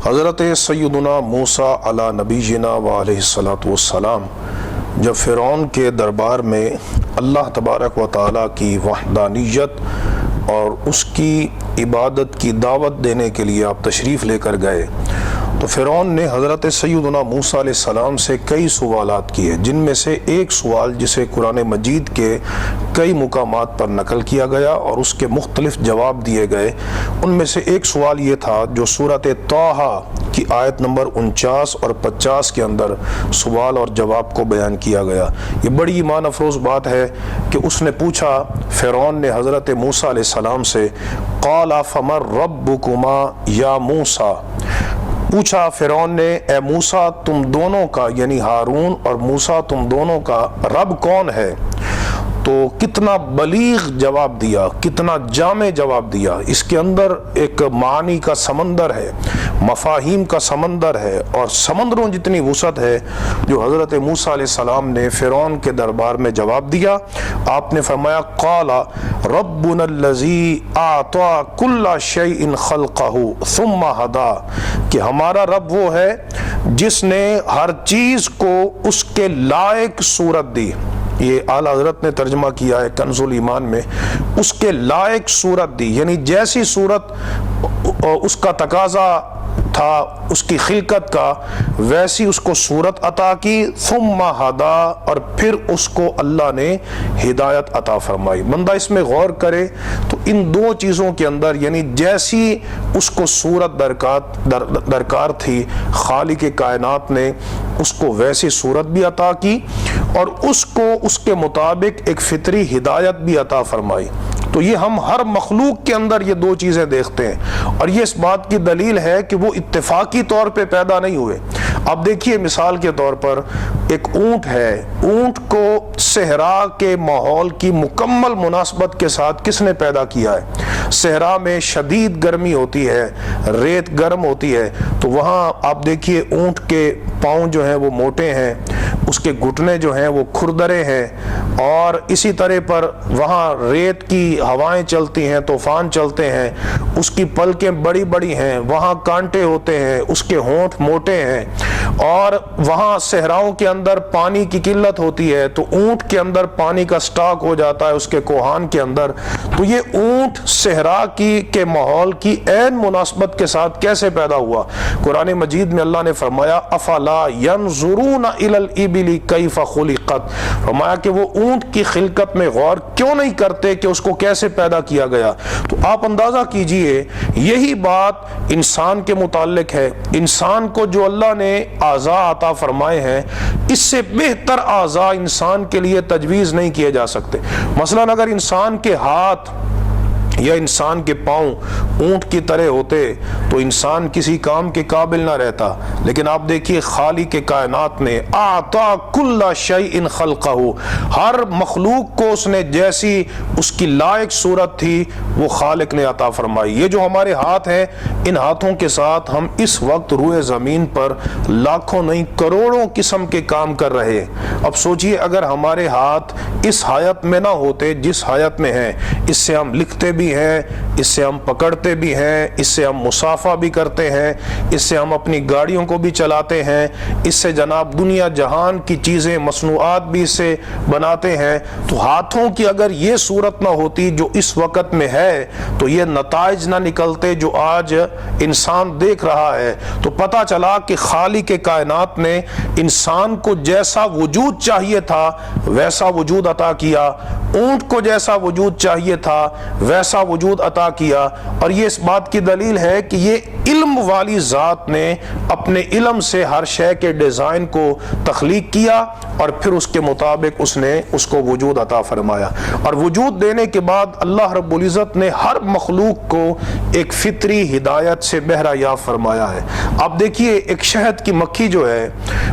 حضرت سیدنا موسیٰ علی نبینا و علیہ الصلاۃ والسلام جب فرعون کے دربار میں اللہ تبارک و تعالیٰ کی وحدانیت اور اس کی عبادت کی دعوت دینے کے لیے آپ تشریف لے کر گئے تو فرعون نے حضرت سیدنا موسیٰ علیہ السلام سے کئی سوالات کیے، جن میں سے ایک سوال جسے قرآن مجید کے کئی مقامات پر نقل کیا گیا اور اس کے مختلف جواب دیے گئے، ان میں سے ایک سوال یہ تھا جو سورۃ طٰہٰ کی آیت نمبر 49 اور 50 کے اندر سوال اور جواب کو بیان کیا گیا۔ یہ بڑی ایمان افروز بات ہے کہ اس نے پوچھا، فرعون نے حضرت موسیٰ علیہ السلام سے قال فمن ربکما یا موسیٰ، پوچھا فرعون نے اے موسیٰ تم دونوں کا یعنی ہارون اور موسیٰ تم دونوں کا رب کون ہے؟ تو کتنا بلیغ جواب دیا، کتنا جامع جواب دیا۔ اس کے اندر ایک معانی کا سمندر ہے، مفاہیم کا سمندر ہے اور سمندروں جتنی وسعت ہے جو حضرت موسیٰ علیہ السلام نے فرعون کے دربار میں جواب دیا۔ آپ نے فرمایا قال ربنا الذی اعطى کل شیء خلقہ ثم ہدی، کہ ہمارا رب وہ ہے جس نے ہر چیز کو اس کے لائق صورت دی۔ یہ اعلیٰ حضرت نے ترجمہ کیا ہے کنز الایمان میں، اس کے لائق صورت دی، یعنی جیسی صورت اس کا تقاضا تھا اس کی خلقت کا ویسی اس کو صورت عطا کی، ثم ہدا، اور پھر اس کو اللہ نے ہدایت عطا فرمائی۔ بندہ اس میں غور کرے تو ان دو چیزوں کے اندر یعنی جیسی اس کو صورت درکار تھی خالق کائنات نے اس کو ویسی صورت بھی عطا کی اور اس کو اس کے مطابق ایک فطری ہدایت بھی عطا فرمائی۔ تو یہ ہم ہر مخلوق کے اندر یہ دو چیزیں دیکھتے ہیں اور یہ اس بات کی دلیل ہے کہ وہ اتفاقی طور پہ پیدا نہیں ہوئے۔ اب دیکھیے مثال کے طور پر ایک اونٹ ہے، اونٹ کو صحرا کے ماحول کی مکمل مناسبت کے ساتھ کس نے پیدا کیا ہے؟ صحرا میں شدید گرمی ہوتی ہے، ریت گرم ہوتی ہے، تو وہاں آپ دیکھیے اونٹ کے پاؤں جو ہیں وہ موٹے ہیں، اس کے گھٹنے جو ہیں وہ کھردرے ہیں، اور اسی طرح پر وہاں ریت کی ہوائیں چلتی ہیں، طوفان چلتے ہیں، اس کی پلکیں بڑی بڑی ہیں، وہاں کانٹے ہوتے ہیں، اس کے ہونٹ موٹے ہیں، اور وہاں صحراؤں کے اندر پانی کی قلت ہوتی ہے تو اونٹ کے اندر پانی کا سٹاک ہو جاتا ہے اس کے کوہان کے اندر۔ تو یہ اونٹ صحرا کے ماحول کی عین مناسبت کے ساتھ کیسے پیدا ہوا؟ قرآن مجید میں اللہ نے فرمایا افلا ینظرون الی الابل کیف خلقت، فرمایا کہ وہ اونٹ کی خلقت میں غور کیوں نہیں کرتے کہ اس کو کیسے پیدا کیا گیا۔ تو آپ اندازہ کیجئے یہی بات انسان کے متعلق ہے۔ انسان کو جو اللہ نے اعضاء عطا فرمائے ہیں اس سے بہتر اعضاء انسان کے لیے تجویز نہیں کیے جا سکتے۔ مثلا اگر انسان کے ہاتھ یا انسان کے پاؤں اونٹ کی طرح ہوتے تو انسان کسی کام کے قابل نہ رہتا، لیکن آپ دیکھیے خالق کائنات نے اعطا کل شیء خلقہ، ہر مخلوق کو اس نے جیسی اس کی لائق صورت تھی وہ خالق نے عطا فرمائی۔ یہ جو ہمارے ہاتھ ہیں ان ہاتھوں کے ساتھ ہم اس وقت روئے زمین پر لاکھوں نہیں کروڑوں قسم کے کام کر رہے ہیں۔ اب سوچئے اگر ہمارے ہاتھ اس حیت میں نہ ہوتے جس حیت میں ہیں، اس سے ہم لکھتے بھی ہیں، اس سے ہم پکڑتے بھی ہیں، اس سے ہم مسافہ بھی کرتے ہیں، اس سے ہم اپنی گاڑیوں کو بھی چلاتے ہیں، اس سے جناب دنیا جہان کی چیزیں مصنوعات بھی اس سے بناتے ہیں۔ تو ہاتھوں کی اگر یہ صورت نہ ہوتی جو اس وقت میں ہے تو یہ نتائج نہ نکلتے جو آج انسان دیکھ رہا ہے۔ تو پتہ چلا کہ خالق کائنات نے انسان کو جیسا وجود چاہیے تھا ویسا وجود عطا کیا، اونٹ کو جیسا وجود چاہیے تھا ویسا وجود عطا کیا، اور یہ اس بات کی دلیل ہے کہ یہ علم والی ذات نے اپنے علم سے ہر شے کے ڈیزائن کو تخلیق کیا اور پھر اس کے مطابق اس نے اس کو وجود عطا فرمایا، اور وجود دینے کے بعد اللہ رب العزت نے ہر مخلوق کو ایک فطری ہدایت سے بہرہ یافتہ فرمایا ہے۔ اب دیکھیے ایک شہد کی مکھی جو ہے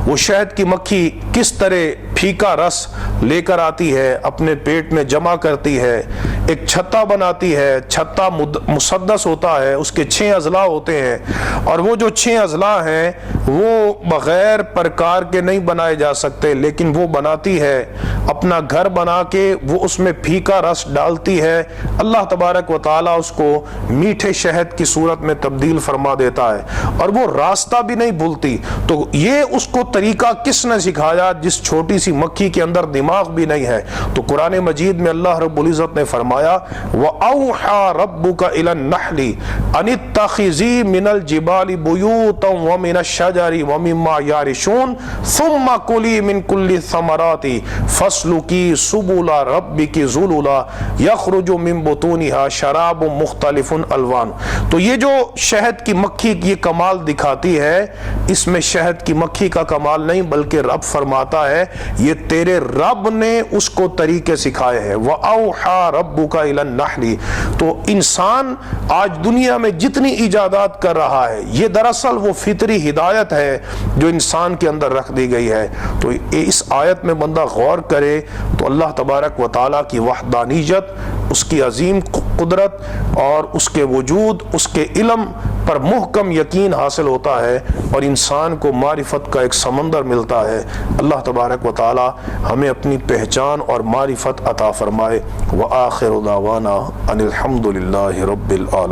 وہ شہد کی مکھی کس طرح پھیکا رس لے کر آتی ہے، اپنے پیٹ میں جمع کرتی ہے، ایک چھتا بناتی ہے، چھتا مسدس ہوتا ہے، اس کے 6 اضلاع ہوتے ہیں، اور وہ جو 6 اضلاع ہیں وہ بغیر پرکار کے نہیں بنائے جا سکتے، لیکن وہ بناتی ہے اپنا گھر بنا کے، وہ اس میں پھیکا رس ڈالتی ہے، اللہ تبارک و تعالیٰ اس کو میٹھے شہد کی صورت میں تبدیل فرما دیتا ہے، اور وہ راستہ بھی نہیں بھولتی۔ تو یہ اس کو طریقہ کس نے سکھایا؟ جس چھوٹی سی مکھی کے اندر دماغ بھی نہیں ہے۔ تو قرآن مجید میں اللہ رب العزت نے فرمایا وَأَوْحَى رَبُّكَ إِلَى النَّحْلِ أَنِ اتَّخِذِي مِنَ الْجِبَالِ بُيُوتًا وَمِنَ الشَّجَرِ وَمِمَّا يَعْرِشُونَ ثُمَّ كُلِي مِن كُلِّ الثَّمَرَاتِ فَاسْلُكِي سُبُلَ رَبِّكِ ذُلُلًا يَخْرُجُ مِن بُطُونِهَا شَرَابٌ مُخْتَلِفٌ أَلْوَانُهُ۔ تو یہ جو شہد کی مکھی یہ کمال دکھاتی ہے، اس میں شہد کی مکھی کا کمال نہیں، بلکہ رب فرماتا ہے یہ تیرے رب نے اس کو طریقے سکھائے ہیں۔ وَأَوْحَى رَبُّكَ إِلَى النَّحْلِ۔ تو انسان آج دنیا میں جتنی ایجادات کر رہا ہے، یہ دراصل وہ فطری ہدایت ہے جو انسان کے اندر رکھ دی گئی ہے۔ تو اس آیت میں بندہ غور کرے تو اللہ تبارک و تعالیٰ کی وحدانیت، اس کی عظیم قدرت اور اس کے وجود، اس کے علم پر محکم یقین حاصل ہوتا ہے، اور انسان کو معرفت کا ایک سمندر ملتا ہے۔ اللہ تبارک و تعالی ہمیں اپنی پہچان اور معرفت عطا فرمائے۔ وآخر دعوانا ان الحمد للہ رب العالمین۔